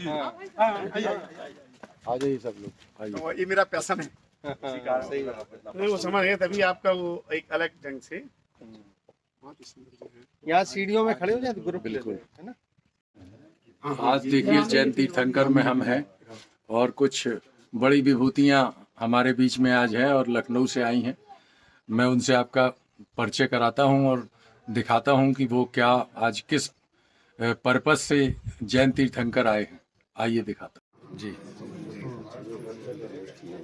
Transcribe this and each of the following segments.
आ जाइए सब लोग, आइए। तो ये मेरा पैशन है, सही बात है। तो वो समझ गए तभी आपका वो एक अलग ढंग से बहुत ही सुंदर जो है। यहाँ सीढ़ियों में खड़े हो जाए तो ग्रुप बिल्कुल। है ना। आज देखिए जैन तीर्थंकर में हम हैं और कुछ बड़ी विभूतियां हमारे बीच में आज है और लखनऊ से आई हैं। मैं उनसे आपका परिचय कराता हूं और दिखाता हूं कि वो क्या आज किस पर्पस से जैन तीर्थंकर आए हैं। आइए दिखाता हूं। जी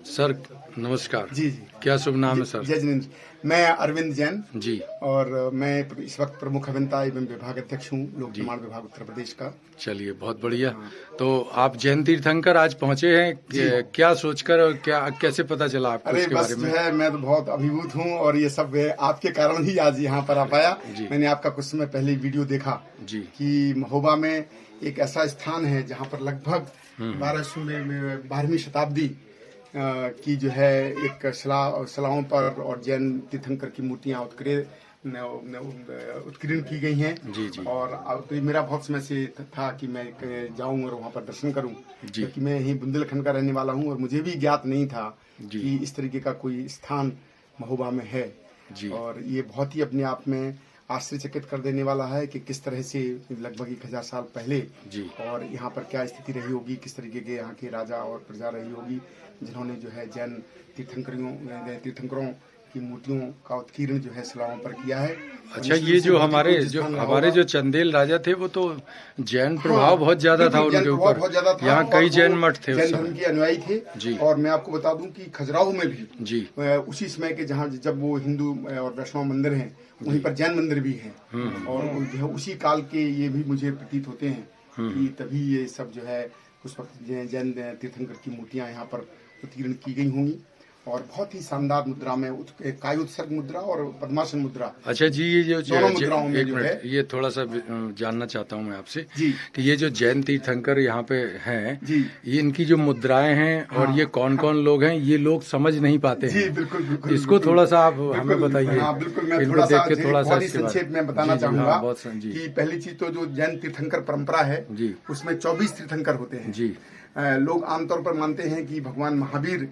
सर नमस्कार। जी जी, क्या शुभ नाम है सर? जय जिनेन्द्र। मैं अरविंद जैन जी और मैं इस वक्त प्रमुख अभियंता एवं विभाग अध्यक्ष हूँ लोक निर्माण विभाग उत्तर प्रदेश का। चलिए बहुत बढ़िया। तो आप जैन तीर्थंकर आज पहुंचे हैं, क्या सोचकर और क्या कैसे पता चला आपको अरे इसके बस बारे जो में? है मैं तो बहुत अभिभूत हूँ और ये सब आपके कारण ही आज यहाँ पर आ पाया। मैंने आपका कुछ समय पहले वीडियो देखा जी कि महोबा में एक ऐसा स्थान है जहाँ पर लगभग 12वीं शताब्दी की जो है एक शिलाओं पर और जैन तीर्थंकर की मूर्तियां उत्कीर्ण की गई हैं। जी जी और अब तो मेरा बहुत समय से था कि मैं जाऊं और वहां पर दर्शन करूं, क्योंकि मैं यहीं बुंदेलखंड का रहने वाला हूं और मुझे भी ज्ञात नहीं था कि इस तरीके का कोई स्थान महोबा में है। और ये बहुत ही अपने आप में आश्चर्यचकित कर देने वाला है कि किस तरह से लगभग 1000 साल पहले और यहाँ पर क्या स्थिति रही होगी, किस तरीके के यहाँ के राजा और प्रजा रही होगी जिन्होंने जो है जैन तीर्थंकरों की मूर्तियों का उत्कीर्ण जो है शिलाओं पर किया है। अच्छा, ये जो हमारे जो चंदेल राजा थे वो तो जैन प्रभाव बहुत ज्यादा था उनके ऊपर। बहुत ज्यादा था। यहाँ कई जैन मठ थे, जैन धर्म के अनुयायी थे जी। और मैं आपको बता दूं कि खजुराहो में भी जी उसी समय के जहाँ जब वो हिंदू और वैष्णव मंदिर हैं वहीं पर जैन मंदिर भी हैं और जो है उसी काल के ये भी मुझे प्रतीत होते हैं कि तभी ये सब जो है उस वक्त जैन तीर्थंकर की मूर्तियां यहाँ पर उत्कीर्ण की गई होंगी और बहुत ही शानदार मुद्रा में कायोत्सर्ग मुद्रा और पद्मासन मुद्रा। अच्छा जी, ये जो दोनों मुद्राओं में एक जो है मिनट, ये थोड़ा सा जानना चाहता हूँ मैं आपसे जी कि ये जो जैन तीर्थंकर यहाँ पे हैं जी, ये इनकी जो मुद्राएं हैं और ये कौन कौन लोग हैं ये लोग समझ नहीं पाते हैं। जी बिल्कुल बिल्कुल, इसको थोड़ा सा आप हमें बताइए। हाँ बिल्कुल, मैं इनको देख के थोड़ा सा बहुत ही संक्षेप में बताना चाहूंगा कि पहली चीज तो जो जैन तीर्थंकर परंपरा है उसमें 24 तीर्थंकर होते हैं जी। लोग आमतौर पर मानते हैं कि भगवान महावीर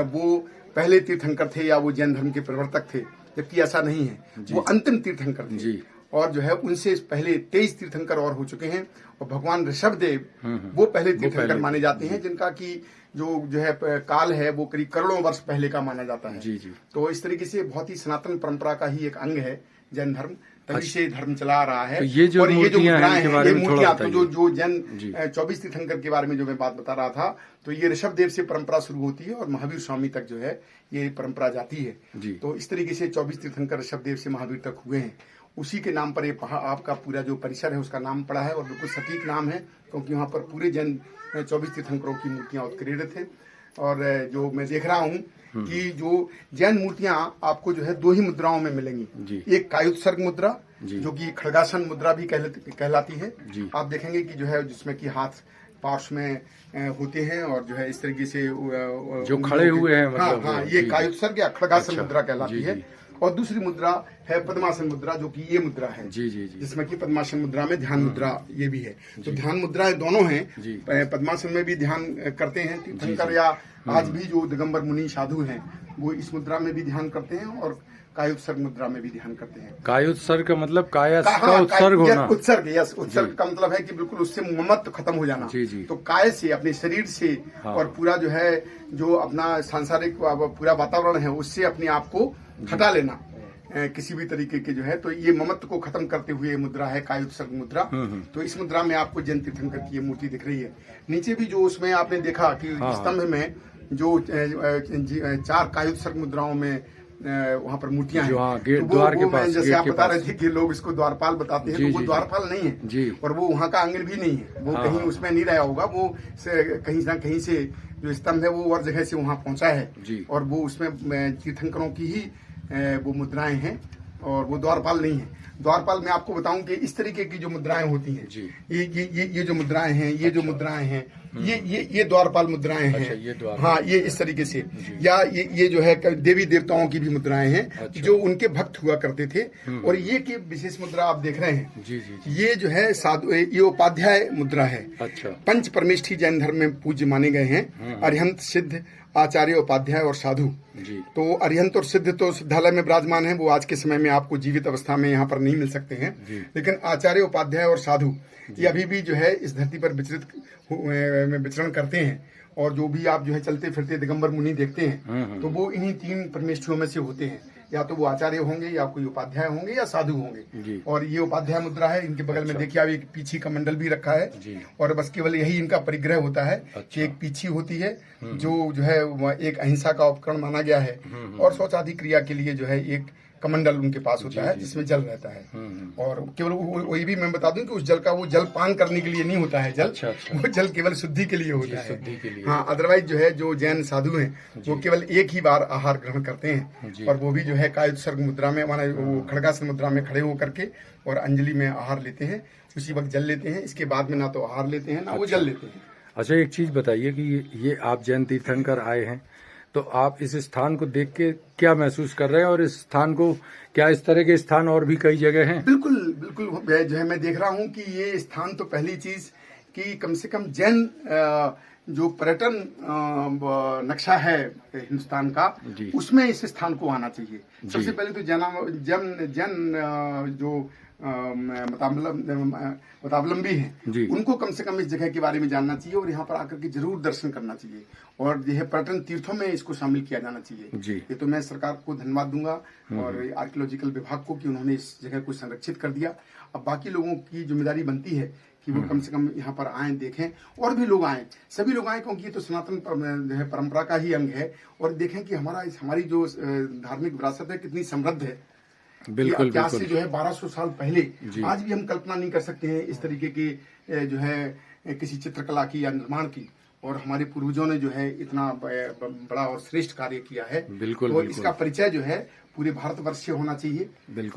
वो पहले तीर्थंकर थे या वो जैन धर्म के प्रवर्तक थे, जबकि ऐसा नहीं है, वो अंतिम तीर्थंकर थे जी। और जो है उनसे पहले 23 तीर्थंकर और हो चुके हैं और भगवान ऋषभ देव वो पहले तीर्थंकर माने जाते हैं जिनका की जो है काल है वो करीब करोड़ों वर्ष पहले का माना जाता है जी जी। तो इस तरीके से बहुत ही सनातन परंपरा का ही एक अंग है जैन धर्म, तभी से धर्म चला आ रहा है। तो ये जो मूर्तियां हैं ये मूर्तियां तो जो जैन 24 तीर्थंकर के बारे में जो मैं बात बता रहा था तो ये ऋषभ देव से परंपरा शुरू होती है और महावीर स्वामी तक जो है ये परंपरा जाती है। तो इस तरीके से 24 तीर्थंकर ऋषभ देव से महावीर तक हुए हैं। उसी के नाम पर ये आपका पूरा जो परिसर है उसका नाम पड़ा है और बिल्कुल सटीक नाम है क्योंकि वहाँ पर पूरे जैन 24 तीर्थंकरों की मूर्तियां उत्कीर्ण थे। और जो मैं देख रहा हूँ कि जो जैन मूर्तियां आपको जो है 2 ही मुद्राओं में मिलेंगी, एक कायोत्सर्ग मुद्रा जो कि खड़गासन मुद्रा भी कहलाती है। आप देखेंगे कि जो है जिसमें कि हाथ पार्श्व में होते हैं और जो है इस तरीके से जो खड़े हुए हैं मतलब हाँ ये कायोत्सर्ग या खड़गासन मुद्रा कहलाती है। और दूसरी मुद्रा है पद्मासन मुद्रा जो कि ये मुद्रा है जी जी जी। जिसमें कि पद्मासन मुद्रा में ध्यान मुद्रा ये भी है। तो ध्यान मुद्राएं दोनों हैं, पद्मासन में भी ध्यान करते हैं तीर्थंकर या आज भी जो दिगंबर मुनि साधु हैं वो इस मुद्रा में भी ध्यान करते हैं और कायोत्सर्ग मुद्रा में भी ध्यान करते हैं। कायोत्सर्ग का मतलब काया का उत्सर्ग होना। उत्सर्ग, यस, उत्सर्ग का मतलब है कि बिल्कुल उससे ममत्व खत्म हो जाना जी जी। तो काय से अपने शरीर से और पूरा जो है जो अपना सांसारिक पूरा वातावरण है उससे अपने आप को हटा लेना किसी भी तरीके के जो है। तो ये ममत्व को खत्म करते हुए मुद्रा है कायोत्सर्ग मुद्रा। तो इस मुद्रा में आपको जैन तीर्थंकर की ये मूर्ति दिख रही है। नीचे भी जो उसमें आपने देखा कि स्तंभ में जो 4 कायोत्सर्ग मुद्राओं में वहाँ पर मूर्तियां हैं तो द्वार के पास, जैसे आप बता रहे थे कि लोग इसको द्वारपाल बताते हैं तो वो द्वारपाल नहीं है और वो वहाँ का आंगन भी नहीं है, वो कहीं उसमें नहीं रहा होगा, वो कहीं ना कहीं से जो स्तंभ है वो और जगह से वहाँ पहुंचा है और वो उसमें तीर्थंकरों की ही वो मुद्राएं हैं और वो द्वारपाल नहीं है। द्वारपाल में आपको बताऊं कि इस तरीके की जो मुद्राएं होती हैं ये जो मुद्राएं हैं, ये जो मुद्राएं हैं ये द्वारपाल मुद्राएं हैं। अच्छा, ये द्वारपाल। हाँ, ये इस तरीके से, या ये जो है देवी देवताओं की भी मुद्राएं हैं। अच्छा। जो उनके भक्त हुआ करते थे। और ये की विशेष मुद्रा आप देख रहे हैं। जी जी। ये जो है साधु, ये उपाध्याय मुद्रा है। अच्छा। पंच परमेष्ठी जैन धर्म में पूज्य माने गए हैं। अरिहंत, सिद्ध, आचार्य, उपाध्याय और साधु। जी। तो अरिहंत और सिद्ध तो सिद्धालय में विराजमान है, वो आज के समय में आपको जीवित अवस्था में यहाँ पर नहीं मिल सकते हैं। लेकिन आचार्य, उपाध्याय और साधु ये अभी भी जो है इस धरती पर विचरण करते हैं। और जो भी आप जो है चलते फिरते दिगंबर मुनि देखते हैं तो वो इन्हीं 3 परमेष्ठियों में से होते हैं। या तो वो आचार्य होंगे, या कोई उपाध्याय होंगे, या साधु होंगे। और ये उपाध्याय मुद्रा है। इनके बगल में देखिए, आप एक पीछी का मंडल भी रखा है। और बस केवल यही इनका परिग्रह होता है कि एक पीछी होती है जो है एक अहिंसा का उपकरण माना गया है। और शौचादि क्रिया के लिए जो है एक कमंडल उनके पास होता है जिसमें जल रहता है। और केवल वही भी मैं बता दूं कि उस जल का वो जल पान करने के लिए नहीं होता है जल। अच्छा। वो जल केवल शुद्धि के लिए होता है। शुद्धि के लिए। हाँ, अदरवाइज जो है जो जैन साधु हैं वो केवल एक ही बार आहार ग्रहण करते हैं। और वो भी जो है कायोत्सर्ग मुद्रा में, माना वो खड़गासन मुद्रा में खड़े होकर के और अंजलि में आहार लेते हैं। उसी वक्त जल लेते हैं। इसके बाद में ना तो आहार लेते हैं, ना वो जल लेते हैं। अच्छा, एक चीज बताइए कि ये आप जैन तीर्थंकर आए हैं, तो आप इस स्थान को देख के क्या महसूस कर रहे हैं? और इस स्थान को, क्या इस तरह के स्थान और भी कई जगह हैं? बिल्कुल बिल्कुल, जो है मैं देख रहा हूँ कि ये स्थान तो पहली चीज कि कम से कम जैन जो पर्यटन नक्शा है हिंदुस्तान का, उसमें इस स्थान को आना चाहिए। सबसे पहले तो जैन जो मतावलंबी हैं उनको कम से कम इस जगह के बारे में जानना चाहिए और यहाँ पर आकर के जरूर दर्शन करना चाहिए। और यह पर्यटन तीर्थों में इसको शामिल किया जाना चाहिए। ये तो मैं सरकार को धन्यवाद दूंगा और आर्कियोलॉजिकल विभाग को कि उन्होंने इस जगह को संरक्षित कर दिया। अब बाकी लोगों की जिम्मेदारी बनती है कि वो कम से कम यहाँ पर आए, देखें, और भी लोग आए, सभी लोग आए, क्योंकि ये तो सनातन जो है परंपरा का ही अंग है। और देखें कि हमारी जो धार्मिक विरासत है कितनी समृद्ध है। बिल्कुल बिल्कुल। से जो है 1200 साल पहले, आज भी हम कल्पना नहीं कर सकते हैं इस तरीके की जो है किसी चित्रकला की या निर्माण की। और हमारे पूर्वजों ने जो है इतना बड़ा और श्रेष्ठ कार्य किया है। बिल्कुल। और इसका परिचय जो है पूरे भारतवर्ष से होना चाहिए।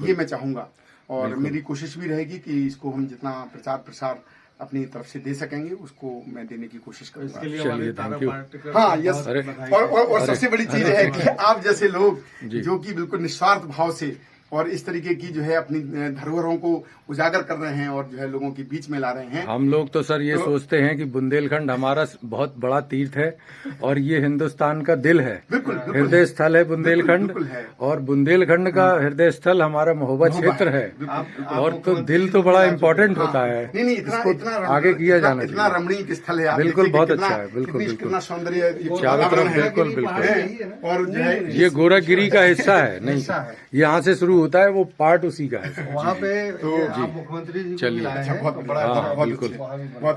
ये मैं चाहूंगा। और मेरी कोशिश भी रहेगी कि इसको हम जितना प्रचार प्रसार अपनी तरफ से दे सकेंगे उसको मैं देने की कोशिश करूंगा। चलिए, थैंक यू। हाँ, यस। और सबसे बड़ी चीज है कि आप जैसे लोग जो कि बिल्कुल निस्वार्थ भाव से और इस तरीके की जो है अपनी धरोहरों को उजागर कर रहे हैं और जो है लोगों के बीच में ला रहे हैं। हम लोग तो सर ये सोचते हैं कि बुंदेलखंड हमारा बहुत बड़ा तीर्थ है और ये हिंदुस्तान का दिल है। बिल्कुल। हृदय स्थल है बुंदेलखंड। और बुंदेलखंड का हृदय स्थल हमारा महोबा क्षेत्र है। और तो दिल तो बड़ा इम्पोर्टेंट होता है। नहीं, इतना आगे किया जाना चाहिए। इतना रमणीक स्थल है। बिल्कुल, बहुत अच्छा है। बिल्कुल कितना सौंदर्य चारों तरफ। बिल्कुल बिल्कुल। और जो है ये गोरखगिरी का हिस्सा है। नहीं, यहाँ से शुरू होता है, वो पार्ट उसी का है। वहाँ पे तो आप मुख्यमंत्री जी चलिए, बहुत बड़ा। हाँ, बिल्कुल।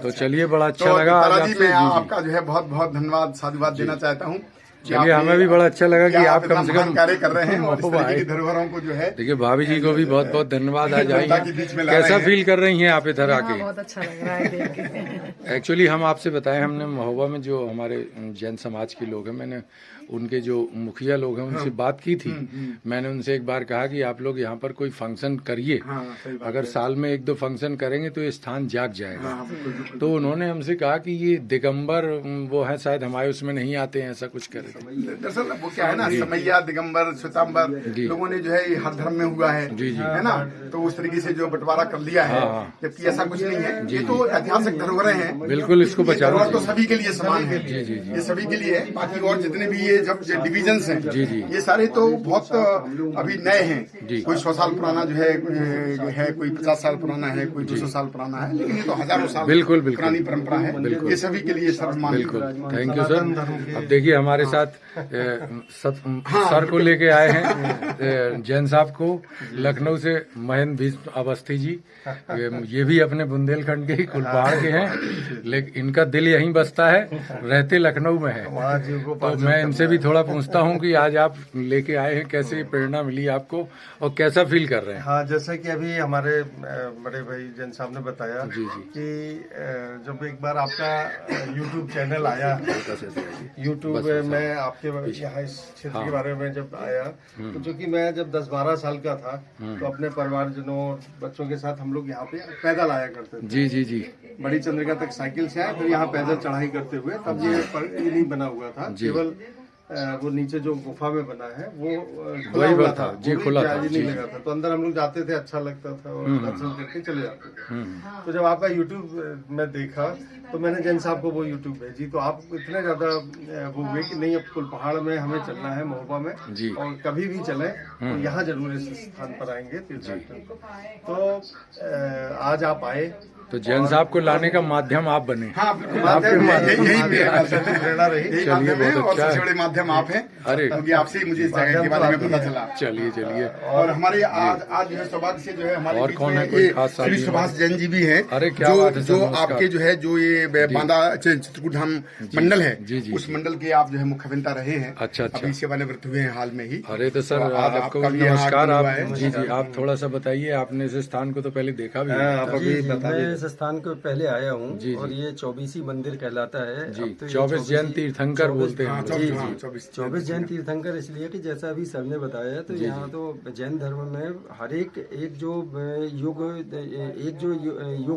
तो चलिए, बड़ा अच्छा लगा। मैं आपका जो है बहुत बहुत धन्यवाद, साधुवाद देना चाहता हूँ। चलिए, हमें भी बड़ा अच्छा लगा कि आप कम से कम कार्य कर रहे हैं और इस तरीके की धरोहरों को जो है। देखिए, भाभी जी को भी बहुत बहुत धन्यवाद। आज आई, कैसा फील कर रही हैं आप इधर आके? बहुत अच्छा लग रहा है देख के। एक्चुअली हम आपसे बताएं, हमने महोबा में जो हमारे जैन समाज के लोग हैं, मैंने उनके जो मुखिया लोग हैं उनसे बात की थी। मैंने उनसे एक बार कहा कि आप लोग यहाँ पर कोई फंक्शन करिए, अगर साल में 1-2 फंक्शन करेंगे तो ये स्थान जाग जाएगा। तो उन्होंने हमसे कहा कि ये दिगंबर वो है, शायद हमारे उसमें नहीं आते हैं, ऐसा कुछ करे। दरअसल वो क्या है ना, समैया, दिगंबर, श्वेतांबर लोगों ने जो है हर धर्म में हुआ है। है ना, तो उस तरीके से जो बंटवारा कर लिया है, जबकि ऐसा कुछ नहीं है। ये तो ऐतिहासिक धरोहरें हैं। बिल्कुल, इसको बचाना तो सभी के लिए समान है। ये सभी के लिए है। बाकी और जितने भी ये जब डिविजन्स हैं, ये सारे तो बहुत अभी नए हैं। कोई 100 साल पुराना जो है, कोई 50 साल पुराना है, कोई 200 साल पुराना है, लेकिन ये तो हजारों साल बिल्कुल पुरानी परंपरा है। ये सभी के लिए सर्वमान्य। बिल्कुल, थैंक यू सर। अब देखिए, हमारे साथ सर को लेके आए हैं जैन साहब को, लखनऊ से महेंद्र भीष्म अवस्थी जी। ये भी अपने बुंदेलखंड के ही कुलपहाड़ के हैं, लेकिन इनका दिल यहीं बसता है, रहते लखनऊ में है। तो मैं इनसे भी थोड़ा पूछता हूँ कि आज आप लेके आए हैं, कैसे प्रेरणा मिली आपको और कैसा फील कर रहे हैं? हाँ, जैसे कि अभी हमारे बड़े भाई जैन साहब ने बताया कि जब एक बार आपका YouTube चैनल आया, YouTube में मैं आपके यहाँ इस क्षेत्र के बारे में जब आया तो चूंकि मैं जब 10-12 साल का था तो अपने परिवारजनों और बच्चों के साथ हम लोग यहाँ पे पैदल आया करते थे। जी जी जी। बड़ी चंद्रिका तक साइकिल से आए, फिर यहाँ पैदल चढ़ाई करते हुए, तब ये नहीं बना हुआ था, केवल वो नीचे जो गुफा में बना है वो खुला हुआ था जी, खुला था जी, नहीं लगा था। तो अंदर हम लोग जाते थे, अच्छा लगता था और दर्शन करके चले जाते थे। तो जब आपका यूट्यूब में देखा तो मैंने जैन साहब को वो यूट्यूब भेजी, तो आप इतने ज्यादा वो हुए कि नहीं, अब कुल पहाड़ में हमें चलना है, महोबा में, और कभी भी चले तो यहाँ जरूर इस स्थान पर आएंगे तीर्थयात्रा। तो आज आप आए तो जैन साहब को लाने का माध्यम आप बने। हाँ, प्रेरणा रही। चलिए, बहुत अच्छा है। सबसे बड़े माध्यम आप हैं। अरे, क्योंकि आपसे मुझे इस जगह के बारे में पता चला। चलिए चलिए। और हमारे आज जो है सौभाग्य से जो है हमारे और कौन है, कोई खास श्री सुभाष जैन जी भी हैं। अरे क्या बात है, जो आपके जो है जो ये बांदा चित्रकूट धाम मंडल है, उस मंडल के आप जो है मुख्य अभियंता रहे हैं। अच्छा। अभी सेवानिवृत्त हुए हैं हाल में ही। अरे तो सर आपको नमस्कार। आप जी जी, आप थोड़ा सा बताइए, आपने इस स्थान को तो पहले देखा भी? मैं इस स्थान को पहले आया हूँ और ये 24 मंदिर कहलाता है जी। 24 जैन तीर्थंकर बोलते हैं। जी जी, 24 जैन तीर्थंकर इसलिए कि जैसा अभी सर ने बताया, तो यहाँ तो जैन धर्म में हर एक जो युग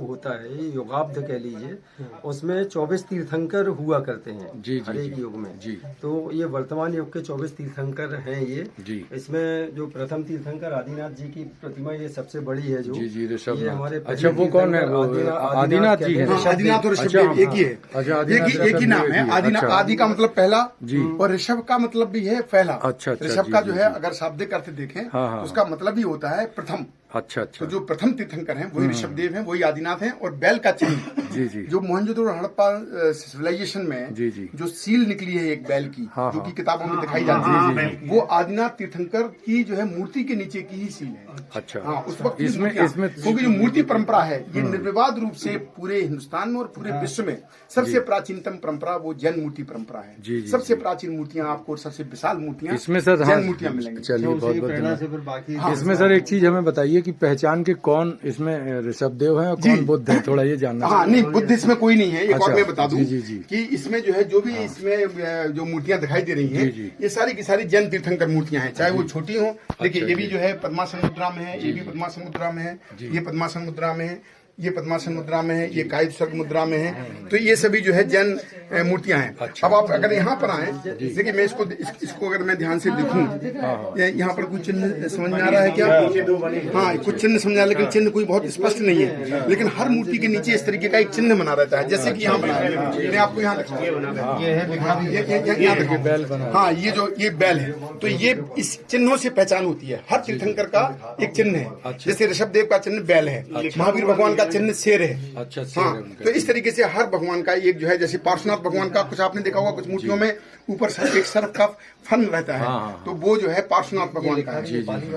होता है, युगाब्द कह लीजिए, उसमें 24 तीर्थंकर हुआ करते हैं हर एक युग में जी। तो ये वर्तमान युग के 24 तीर्थंकर हैं ये जी। इसमें जो प्रथम तीर्थंकर आदिनाथ जी की प्रतिमा ये सबसे बड़ी है जो जी ये हमारे। अच्छा, वो कौन है? आदिनाथ जी है। आदिनाथ और ऋषभ एक ही है। अच्छा, एक ही नाम है। आदिनाथ, आदि का मतलब पहला जी, और ऋषभ का मतलब भी है पहला। अच्छा। ऋषभ का जो है अगर शाब्दिक अर्थ देखें तो उसका मतलब ही होता है प्रथम। अच्छा। तो जो प्रथम तीर्थंकर हैं वही ऋषभ देव हैं, वही आदिनाथ हैं। और बैल का चिन्ह जी जी, जो मोहनजोदड़ो और हड़प्पा सिविलाइजेशन में जी जी जो सील निकली है एक बैल की, जो कि किताबों में दिखाई जाती है, वो आदिनाथ तीर्थंकर की जो है मूर्ति के नीचे की ही सील है। अच्छा। हाँ, उस वक्त इसमें क्योंकि जो मूर्ति परंपरा है ये निर्विवाद रूप से पूरे हिंदुस्तान में और पूरे विश्व में सबसे प्राचीनतम परंपरा वो जैन मूर्ति परंपरा है। सबसे प्राचीन मूर्तियां आपको, सबसे विशाल मूर्तियां इसमें सर जैन मूर्तियां मिलेंगी। चलिए, बहुत बहुत। इसमें सर एक चीज हमें बताइए कि पहचान के कौन इसमें ऋषभ देव है और कौन बुद्ध है, थोड़ा ये जानना। हाँ, नहीं, बुद्ध इसमें कोई नहीं है। एक और मैं बता दूं कि इसमें जो है जो भी इसमें जो मूर्तियां दिखाई दे रही हैं, ये सारी की सारी जैन तीर्थंकर मूर्तियां हैं, चाहे वो छोटी हो। देखिए, ये भी जो है पद्मासन मुद्रा में है, ये भी पद्मासन मुद्रा में है, ये पद्मासन मुद्रा में है, ये पद्मासन मुद्रा में है, ये कायद सर्ग मुद्रा में है। तो ये सभी जो है जैन मूर्तियां हैं। अच्छा। अब आप अगर यहाँ पर आए, देखिए मैं इसको अगर मैं ध्यान से देखूं, यहाँ पर कुछ चिन्ह समझ में आ रहा है क्या? हाँ, कुछ चिन्ह समझ आ, लेकिन चिन्ह कोई बहुत स्पष्ट नहीं है। लेकिन हर मूर्ति के नीचे इस तरीके का एक चिन्ह बना रहता है, जैसे कि यहाँ बना है। मैं आपको यहाँ दिखाऊंगा। हाँ, ये बैल है, तो ये इस चिन्हों से पहचान होती है। हर तीर्थंकर का एक चिन्ह है। जैसे ऋषभ देव का चिन्ह बैल है, महावीर भगवान का चिन्ह शेर है। अच्छा। हाँ, तो इस तरीके से हर भगवान का एक जो है, जैसे पार्श्वनाथ भगवान का कुछ आपने देखा होगा, कुछ मूर्तियों में ऊपर एक सर्प का फन रहता है, तो वो जो है पार्श्वनाथ भगवान का है।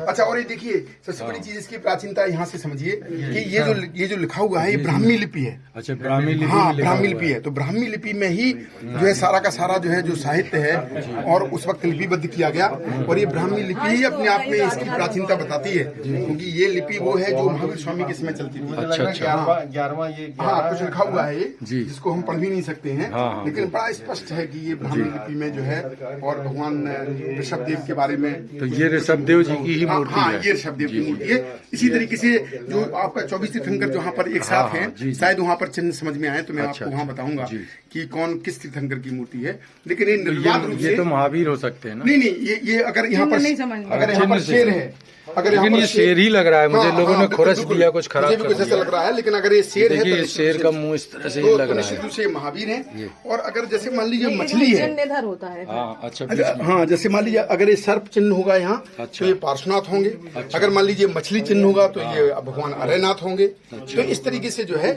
अच्छा, और ये देखिए सबसे बड़ी चीज इसकी प्राचीनता यहाँ से समझिए कि ये जो लिखा हुआ है ये ब्राह्मी लिपि है। अच्छा, ब्राह्मी लिपि। हाँ, ब्राह्मी लिपि है। तो ब्राह्मी लिपि में ही जो है सारा का सारा जो है जो साहित्य है और उस वक्त लिपिबद्ध किया गया। और ये ब्राह्मी लिपि ही अपने आप में इसकी प्राचीनता बताती है, क्योंकि ये लिपि वो है जो महावीर स्वामी के समय चलती थी। अच्छा। 11वां ये हाँ, कुछ लिखा हुआ है जिसको हम पढ़ भी नहीं सकते हैं, लेकिन बड़ा स्पष्ट है कि ये ब्राह्मी लिपि में जो है, और भगवान ऋषभ देव के बारे में। तो ये ऋषभ देव जी की ही मूर्ति है। ये ऋषभ देव की मूर्ति है। इसी तरीके से जो आपका 24 तीर्थंकर जहाँ पर एक साथ हैं, शायद वहाँ पर चिन्ह समझ में आए तो मैं आपको वहाँ बताऊंगा कि कौन किस तीर्थंकर की मूर्ति है। लेकिन ये निर्विवाद रूप से, ये तो महावीर हो सकते हैं ना? नहीं, ये अगर यहाँ पर शेर है, लेकिन ये शेर ही लग रहा है मुझे। लोगों ने खुरस दिया, कुछ खराब मुझे भी कुछ ऐसा लग रहा है। लेकिन अगर ये शेर है तो शेर का मुंह इस तरह से ही लग रहा है, निश्चित रूप से महावीर है। और अगर जैसे मान लीजिए मछली है, होता है। अच्छा, हाँ, जैसे मान लीजिए अगर ये सर्प चिन्ह होगा यहाँ, तो ये पार्श्वनाथ होंगे। अगर मान लीजिए मछली चिन्ह होगा तो ये भगवान अरयनाथ होंगे। तो इस तरीके से जो है,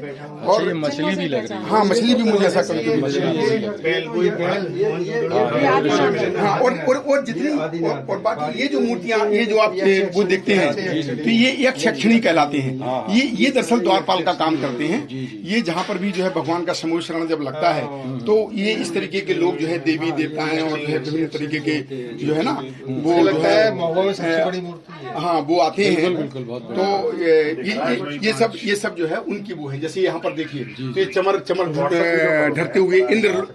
और मछली भी लग रही है। हाँ, मछली भी मुझे ऐसा कभी और जितनी और बाकी ये जो मूर्तियाँ, ये जो आप वो देखते हैं, तो ये यक्षिणी कहलाते हैं। ये दरअसल द्वारपाल का काम करते हैं। ये जहाँ पर भी जो है भगवान का समूह शरण जब लगता है तो ये इस तरीके के लोग जो है देवी देवता हैं और जो है विभिन्न तरीके के जो है ना वो जो है सबसे बड़ी मूर्ति है। हाँ, वो आते हैं। तो ये सब जो है उनकी वो है। जैसे यहाँ पर देखिए तो ये चमर ढरते हुए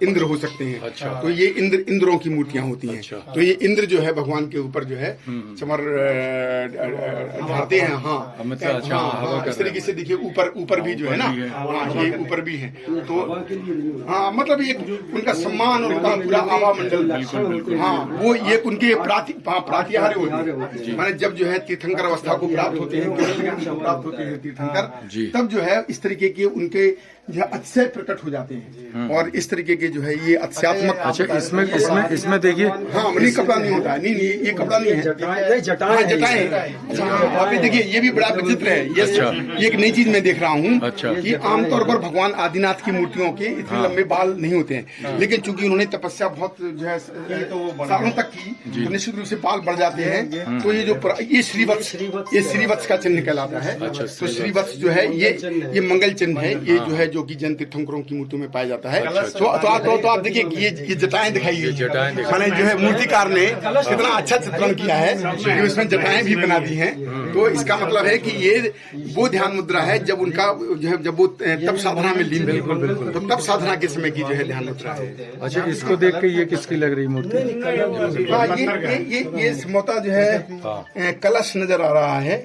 इंद्र हो सकते हैं। तो ये इंद्रों की मूर्तियां होती हैं। तो ये इंद्र जो है भगवान के ऊपर जो है चमर ढाते हैं। हाँ, इस तरीके से देखिए ऊपर भी जो है ना, हाँ ये ऊपर भी है। तो हाँ, मतलब एक उनका सम्मान और उनका पूरा आभा मंडल, हाँ वो ये उनके प्रातिहार्य होते हैं। माने जब जो है तीर्थंकर अवस्था को प्राप्त होते हैं तीर्थंकर, तब जो है इस तरीके के उनके जो अतिशय प्रकट हो जाते हैं। और इस तरीके के जो है ये अत्यात्मक। अच्छा, इसमें देखिए, हाँ नहीं कपड़ा नहीं होता है, नहीं ये कपड़ा नहीं है, जटाएं। आप देखिए ये भी बड़ा विचित्र है। ये एक नई चीज मैं देख रहा हूँ कि आमतौर पर भगवान आदिनाथ की मूर्तियों के इतने लंबे बाल नहीं होते हैं, लेकिन चूंकि उन्होंने तपस्या बहुत जो है सालों तक की, तो निश्चित रूप से बाल बढ़ जाते हैं। तो ये श्रीवत्स का चिन्ह कहलाता है। तो श्रीवत्स जो है ये मंगल चिन्ह है, ये जो है जो कि जैन तीर्थंकरों की मूर्तियों में पाया जाता है। तो आप देखिए ये जटाएं दिखाई, मैंने जो है मूर्तिकार ने कितना अच्छा चित्रण किया है कि उसमें जटाएं भी बना दी हैं। तो इसका मतलब है कि ये वो ध्यान मुद्रा है जब उनका जो है जब वो तप साधना में लीन थे, तो तप साधना के समय की जो है ध्यान मुद्रा है। अच्छा, इसको देख के ये किसकी लग रही मूर्ति? ये समोता जो है कलश नजर आ रहा है।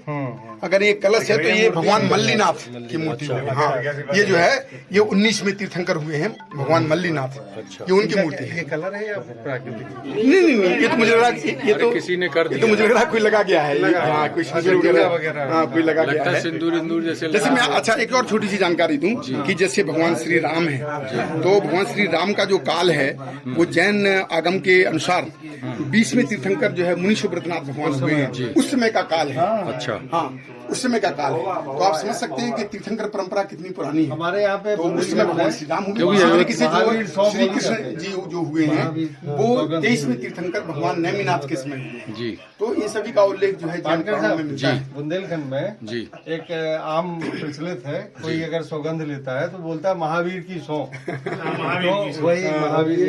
अगर ये कलश है तो ये भगवान मल्लीनाथ की मूर्ति है। हाँ, ये जो है ये 19 में तीर्थंकर हुए हैं भगवान मल्लीनाथ। ये उनकी मूर्ति है। ये कलर है या प्राकृतिक? नहीं, ये तो मुझे लगा ये तो किसी ने कर दिया। तो मुझे लगा कोई लगा गया है। हाँ, कोई सिंदूर वगैरह, हाँ कोई लगा गया है। सिंदूर जैसे मैं अच्छा एक और छोटी सी जानकारी दूं कि जैसे भगवान श्री राम है, तो भगवान श्री राम का जो काल है वो जैन आगम के अनुसार 20वें तीर्थंकर जो है मुनि सुब्रतनाथ भगवान हुए हैं, उस समय का काल है। अच्छा, हाँ उस समय का काल है। तो आप समझ सकते हैं कि तीर्थंकर परंपरा कितनी पुरानी है। हमारे यहाँ पे तो उस समय भगवान श्री राम हुए, श्री कृष्ण जी जो हुए हैं वो 23वें तीर्थंकर भगवान नेमिनाथ के समय हुए जी। तो ये सभी का उल्लेख जो है बुंदेलखंड में जी एक आम प्रचलित है, कोई अगर सौगंध लेता है तो बोलता है महावीर की सौ। तो वही महावीर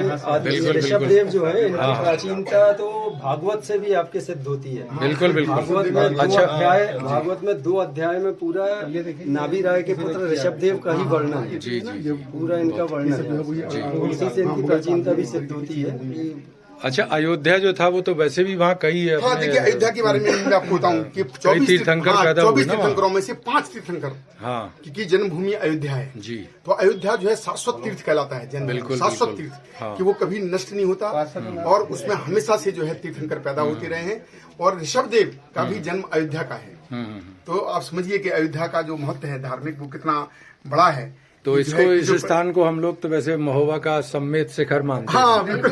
ऋषभदेव जो है इनकी प्राचीनता तो भागवत से भी आपके सिद्ध होती है। बिल्कुल। भागवत में 2 अध्याय में पूरा नाभि राय के पुत्र ऋषभदेव का ही वर्णन है। जी, पूरा इनका वर्णन है। उसी से इनकी प्राचीनता भी सिद्ध होती है। अच्छा, अयोध्या जो था वो तो वैसे भी वहाँ कई है। हाँ, देखिए अयोध्या के बारे में मैं आपको बताऊं कि 24 तीर्थंकरों में से 5 तीर्थंकर, हाँ, क्योंकि जन्मभूमि अयोध्या है जी। तो अयोध्या जो है शाश्वत तीर्थ कहलाता है, शाश्वत तीर्थ, कि वो कभी नष्ट नहीं होता और उसमें हमेशा से जो है तीर्थंकर पैदा होते रहे हैं। और ऋषभदेव का भी जन्म अयोध्या का है। तो आप समझिए कि अयोध्या का जो महत्व है धार्मिक वो कितना बड़ा है। तो इसको इस स्थान को हम लोग तो वैसे महोबा का सम्मेत शिखर मानते हैं। हाँ बिल्कुल,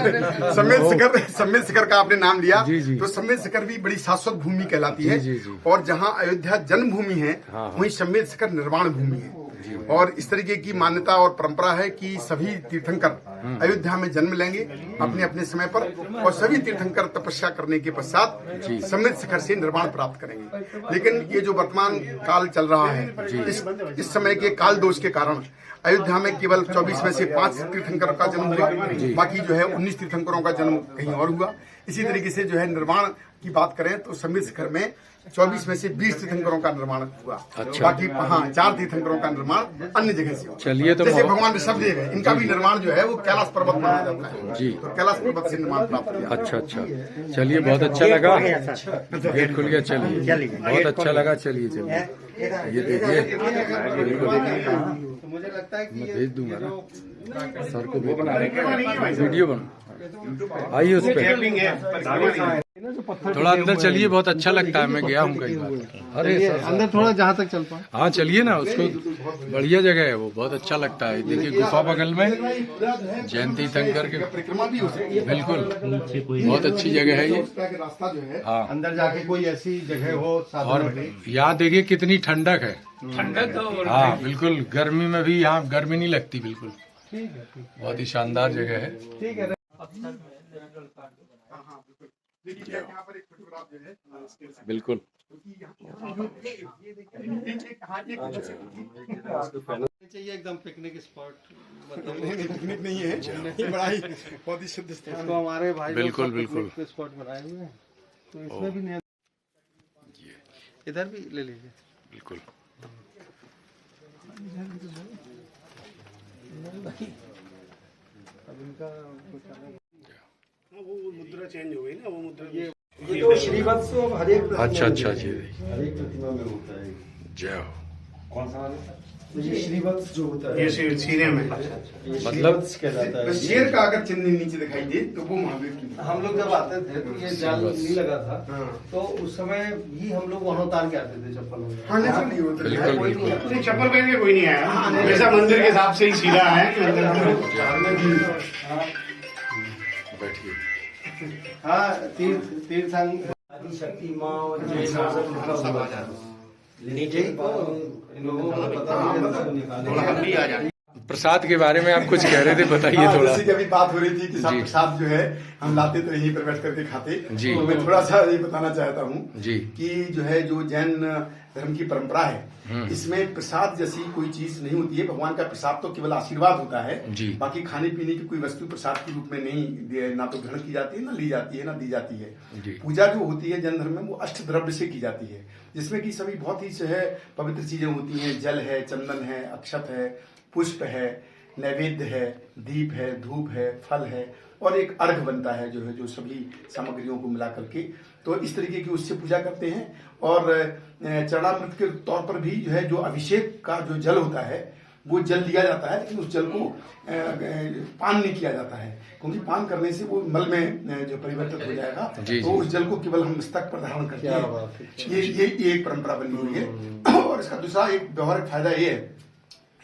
सम्मेत शिखर का आपने नाम लिया। तो सम्मेत शिखर भी बड़ी शाश्वत भूमि कहलाती है। और जहाँ अयोध्या जन्मभूमि है वहीं सम्मेत शिखर निर्माण भूमि है। और इस तरीके की मान्यता और परंपरा है कि सभी तीर्थंकर अयोध्या में जन्म लेंगे अपने अपने समय पर, और सभी तीर्थंकर तपस्या करने के पश्चात सम्मेत शिखर से निर्वाण प्राप्त करेंगे। लेकिन ये जो वर्तमान काल चल रहा है, इस समय के काल दोष के कारण अयोध्या में केवल 24 में से 5 तीर्थंकर का जन्म हुआ, बाकी जो है 19 तीर्थंकरों का जन्म कहीं और हुआ। इसी तरीके से जो है निर्माण की बात करें तो सम्मेत शिखर में 24 में से 20 तीर्थंकरों का निर्माण हुआ। अच्छा। बाकी हाँ 4 तीर्थंकरों का निर्माण अन्य जगह से हुआ। चलिए, तो जैसे भगवान ऋषभदेव है, इनका भी निर्माण जो है वो कैलाश पर्वत पर माना जाता है जी। तो कैलाश पर्वत से निर्माण प्राप्त किया। अच्छा, चलिए बहुत अच्छा लगा, गेट खुल गया। चलिए बहुत अच्छा लगा। चलिए ये देखिए, मुझे लगता है कि मैं भेज दूंगा ना सर को, वीडियो बना आइए उस पर। थोड़ा अंदर चलिए, बहुत अच्छा लगता है। मैं गया हूँ कई बार। अरे अंदर थोड़ा जहाँ तक चल पाए। हाँ चलिए ना, उसको बढ़िया जगह है वो, बहुत अच्छा लगता है। देखिए गुफा बगल में जैन तीर्थंकर के, बिल्कुल बहुत अच्छी जगह है ये। हाँ, अंदर जाके कोई ऐसी जगह हो। और यहाँ देखिए कितनी ठंडक है। हाँ बिल्कुल, गर्मी में भी यहाँ गर्मी नहीं लगती बिल्कुल। बहुत ही शानदार जगह है। ठीक है। बिल्कुल। चाहिए एकदम पिकनिक स्पॉट, मतलब नहीं पिकनिक नहीं है, ये बड़ा ही बहुत ही शुद्ध स्थान तो हमारे भाई बिल्कुल बिल्कुल स्पॉट बनाए हुए हैं, तो इसमें भी नहीं, इधर भी ले लीजिए बिल्कुल। अब इनका कुछ अलग, वो मुद्रा चेंज हो गई ना, वो मुद्रा ये तो श्रीवत्स हर एक अच्छा अच्छा जी, हर एक प्रतिमा में होता है। जय हो। कौन सा वाला? तो ये श्रीवत्स जो होता है, ये सीने में ये श्रीवत्स कहलाता है। शेर का अगर चिन्ह नीचे दिखाई दे तो वो महावीर की। हम लोग जब आते थे तो ये जाल नहीं लगा था, तो उस समय भी हम लोग वहाँ उतार के आते थे चप्पल वगैरह। हाँ नहीं होता है, बिल्कुल कोई नहीं बिल्कुल। नहीं, चप्पल पहन के कोई नहीं आया, जैसा मंदिर के हिसाब से ही सीधा है। बैठिए। हाँ, तीर्थंकर शक्ति माँ और जय इन लोगों को पता नहीं है। प्रसाद के बारे में आप कुछ कह रहे थे, बताइए थोड़ा। जैसे कि अभी बात हो रही थी कि सब जी। प्रसाद जो है हम लाते तो यहीं पर बैठ करके खाते, जी। तो मैं थोड़ा सा ये बताना चाहता हूँ जी। कि जो है जो जैन धर्म की परंपरा है, इसमें प्रसाद जैसी कोई चीज नहीं होती है। भगवान का प्रसाद तो केवल आशीर्वाद होता है, जी। बाकी खाने पीने की कोई वस्तु प्रसाद के रूप में नहीं, ना तो ग्रहण की जाती है, ना ली जाती है, ना दी जाती है। जी। पूजा जो होती है जैन धर्म में वो अष्ट द्रव्य से की जाती है, जिसमें कि सभी बहुत ही जो है पवित्र चीजें होती हैं। जल है, चंदन है, अक्षत है, पुष्प है, नैवेद्य है, दीप है, धूप है, फल है, और एक अर्घ बनता है जो है, जो सभी सामग्रियों को मिला करके, तो इस तरीके की उससे पूजा करते हैं। और चरणामृत के तौर पर भी जो है जो अभिषेक का जो जल होता है वो जल लिया जाता है, लेकिन उस जल को पान नहीं किया जाता है, क्योंकि पान करने से वो मल में जो परिवर्तित हो जाएगा। तो उस जल को केवल हम मस्तक पर धारण करते हैं। ये एक परंपरा बनी हुई है। और इसका दूसरा एक व्यवहारिक फायदा ये है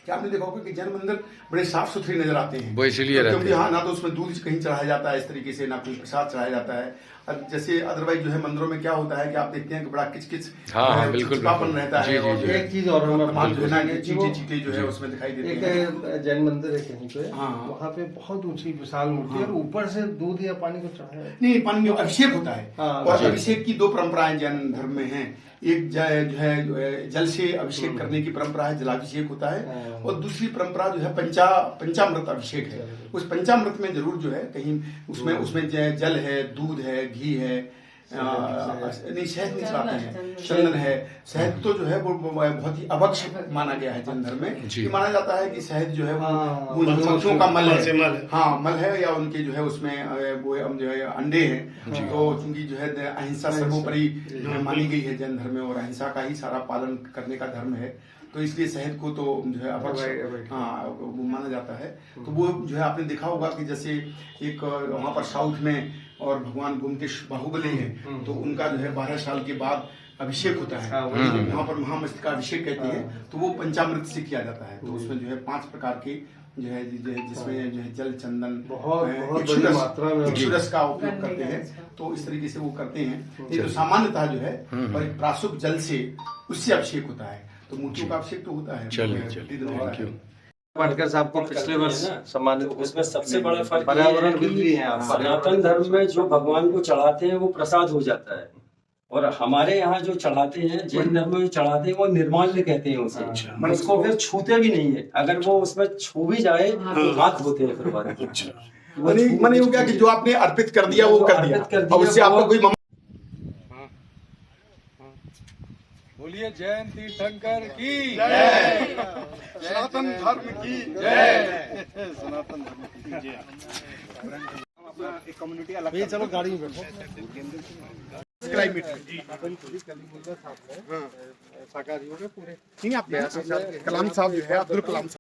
कि आपने देखा होगा कि जैन मंदिर बड़े साफ सुथरे नजर आते हैं, वो इसलिए रहते क्योंकि हैं। हाँ, ना तो उसमें दूध कहीं चढ़ाया जाता है इस तरीके से, ना कोई प्रसाद चढ़ाया जाता है। अब जैसे अदरवाइज जो है मंदिरों में क्या होता है कि आप देखते हैं कि बड़ा किचकिच हाँ, बिल्कुल, चिपचिपापन बिल्कुल। रहता जी, है। जी, और जी। एक चीज और हमें तमाम जो है कि चीटे चीटे जो है उसमें दिखाई देते हैं। एक जैन मंदिर है कहीं पे, हाँ। वहाँ पे बहुत ऊंची विशाल मूर्ति है, और ऊपर से दूध या पानी को चढ़ाया है। नहीं, पानी में अभिषेक होता है। हाँ, और अभिषेक की दो परंपराएं जैन धर्म में हैं। एक जो है जल से अभिषेक करने की परंपरा है, जलाभिषेक होता है। और दूसरी परंपरा जो है पंचामृत अभिषेक है। उस पंचामृत में जरूर जो है कहीं उसमें जल है, दूध है, घी है, नहीं शहद नहीं चलाते हैं, चंदन है। शहद तो जो है वो बहुत ही अभक्ष माना गया है जैन धर्म में। ये माना जाता है कि शहद जो है वो मधुमक्खियों का मल है, हाँ मल है, या उनके जो है उसमें वो जो है अंडे हैं। तो चूंकि जो है अहिंसा सर्वोपरि मानी गई है जैन धर्म में, और अहिंसा का ही सारा पालन करने का धर्म है, तो इसलिए शहद को तो जो है अभक्ष वो माना जाता है। तो वो जो है आपने देखा होगा कि जैसे एक वहाँ पर साउथ में और भगवान गोमतेश बाहुबली हैं, तो उनका जो है 12 साल के बाद अभिषेक होता है, वहाँ पर महामस्तका अभिषेक कहते हैं। तो वो पंचामृत से किया जाता है। तो उसमें जो है 5 प्रकार के जो है जिसमें जो है जल, चंदन, बहुत बड़ी मात्रा में इक्षुरस का उपयोग करते हैं। तो इस तरीके से वो करते हैं। ये तो सामान्यतः जो है और प्राशुभ जल से उससे अभिषेक होता है। तो मूर्तियों का अभिषेक तो होता है। Thank you. पाटकर साहब को पिछले वर्ष सम्मानित। उसमें सबसे बड़ा फर्क पर्यावरण ये विद्री है हैं आप। कि सनातन धर्म में जो भगवान को चढ़ाते हैं वो प्रसाद हो जाता है, और हमारे यहाँ जो चढ़ाते हैं जैन धर्म में जो चढ़ाते हैं वो निर्माल्य कहते हैं उसे। उसको फिर छूते भी नहीं है, अगर वो उसमें छू भी जाए तो हाथ धोते हैं फिर बाद में। मन हो गया कि जो आपने अर्पित कर दिया वो कर दिया, और उससे आपको कोई बोलिए जैन तीर्थंकर की जय, सनातन धर्म की जय, सनातन धर्म की जय। एक कम्युनिटी अलग। ये चलो गाड़ी में बैठो। क्लाइमेट शाकाहारी हो गए पूरे। नहीं, आप कलाम साहब जो है, अब्दुल कलाम साहब